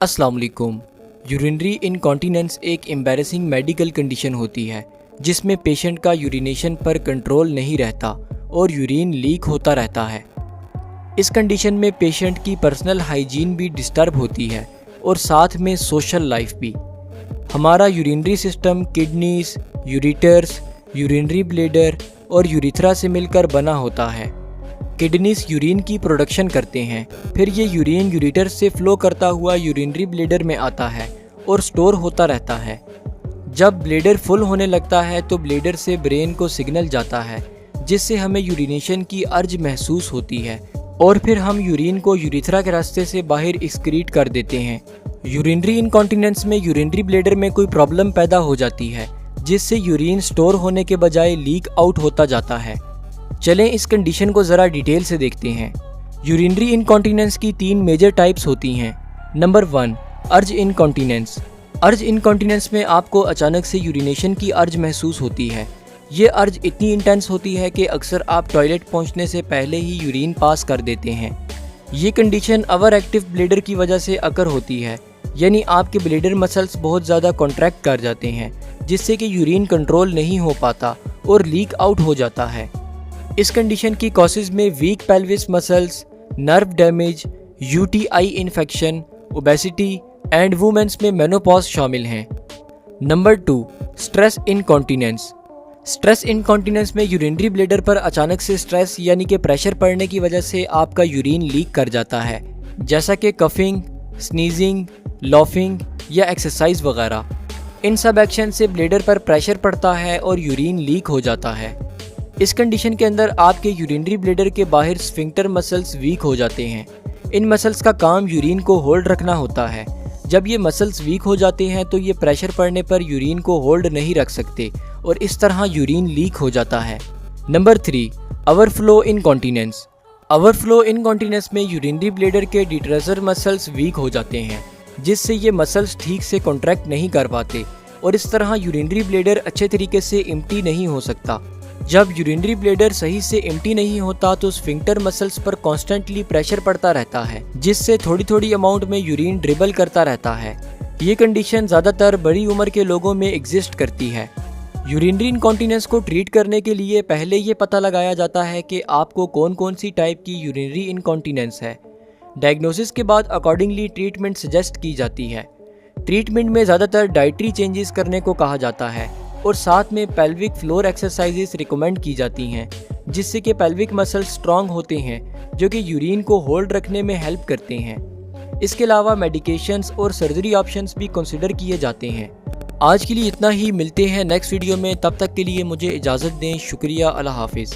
अस्सलाम वालेकुम। यूरिनरी इनकॉन्टीनेंस एक एम्बैरेसिंग मेडिकल कंडीशन होती है जिसमें पेशेंट का यूरिनेशन पर कंट्रोल नहीं रहता और यूरिन लीक होता रहता है। इस कंडीशन में पेशेंट की पर्सनल हाइजीन भी डिस्टर्ब होती है और साथ में सोशल लाइफ भी। हमारा urinary system kidneys, ureters, urinary bladder और यूरिथ्रा से मिलकर बना होता है। किडनीज यूरिन की प्रोडक्शन करते हैं, फिर ये यूरिन यूरिटर से फ्लो करता हुआ यूरिनरी ब्लैडर में आता है और स्टोर होता रहता है। जब ब्लैडर फुल होने लगता है तो ब्लैडर से ब्रेन को सिग्नल जाता है जिससे हमें यूरिनेशन की अर्ज महसूस होती है और फिर हम यूरिन को यूरिथ्रा के रास्ते से बाहर एक्सक्रीट कर देते हैं। यूरिनरी इनकॉन्टीनेंस में यूरिनरी ब्लैडर में कोई प्रॉब्लम पैदा हो जाती है जिससे यूरिन स्टोर होने के बजाय लीक आउट होता जाता है। चलें इस कंडीशन को ज़रा डिटेल से देखते हैं। यूरिनरी इनकॉन्टीनेंस की 3 मेजर टाइप्स होती हैं। नंबर 1, अर्ज इनकॉन्टीनेंस। अर्ज इनकॉन्टीनेंस में आपको अचानक से यूरिनेशन की अर्ज महसूस होती है। ये अर्ज इतनी इंटेंस होती है कि अक्सर आप टॉयलेट पहुंचने से पहले ही यूरिन पास कर देते हैं। ये कंडीशन ओवर एक्टिव ब्लैडर की वजह से अकर होती है, यानी आपके ब्लैडर मसल्स बहुत ज़्यादा कॉन्ट्रैक्ट कर जाते हैं जिससे कि यूरिन कंट्रोल नहीं हो पाता और लीक आउट हो जाता है। इस कंडीशन की कॉजेज़ में weak pelvis muscles, nerve damage, UTI infection, obesity and women's में मेनोपॉज शामिल हैं। Number 2, stress incontinence. Stress incontinence में यूरिनरी ब्लैडर पर अचानक से स्ट्रेस यानी कि प्रेशर पड़ने की वजह से आपका यूरिन लीक कर जाता है, जैसा कि कफिंग, स्नीजिंग, लॉफिंग या एक्सरसाइज वगैरह। इन सब एक्शन से ब्लैडर पर प्रेशर पड़ता है और यूरिन लीक हो जाता है। इस कंडीशन के अंदर आपके यूरिनरी ब्लैडर के बाहर स्फिंक्टर मसल्स वीक हो जाते हैं। इन मसल्स का काम यूरिन को होल्ड रखना होता है। जब ये मसल्स वीक हो जाते हैं तो ये प्रेशर पड़ने पर यूरिन को होल्ड नहीं रख सकते और इस तरह यूरिन लीक हो जाता है। Number 3, overflow incontinence. Overflow incontinence में यूरिनरी ब्लैडर के डिट्रेसर मसल्स वीक हो जाते हैं जिससे ये मसल्स ठीक से कॉन्ट्रैक्ट नहीं कर पाते और इस तरह यूरिनरी ब्लैडर अच्छे तरीके से एम्प्टी नहीं हो सकता। जब यूरिनरी ब्लैडर सही से एम्प्टी नहीं होता तो स्फिंक्टर मसल्स पर कॉन्स्टेंटली प्रेशर पड़ता रहता है जिससे थोड़ी थोड़ी अमाउंट में यूरिन ड्रिबल करता रहता है। ये कंडीशन ज़्यादातर बड़ी उम्र के लोगों में एग्जिस्ट करती है। यूरिनरी इनकॉन्टीनेंस को ट्रीट करने के लिए पहले ये पता लगाया जाता है कि आपको कौन कौन सी टाइप की यूरिनरी इनकॉन्टीनेंस है। डायग्नोसिस के बाद अकॉर्डिंगली ट्रीटमेंट सजेस्ट की जाती है। ट्रीटमेंट में ज़्यादातर डाइटरी चेंजेस करने को कहा जाता है और साथ में पेल्विक फ्लोर एक्सरसाइजेस रिकमेंड की जाती हैं जिससे कि पेल्विक मसल्स स्ट्रांग होते हैं जो कि यूरिन को होल्ड रखने में हेल्प करते हैं। इसके अलावा मेडिकेशंस और सर्जरी ऑप्शंस भी कंसिडर किए जाते हैं। आज के लिए इतना ही, मिलते हैं नेक्स्ट वीडियो में। तब तक के लिए मुझे इजाज़त दें। शुक्रिया, अल्लाह हाफिज़।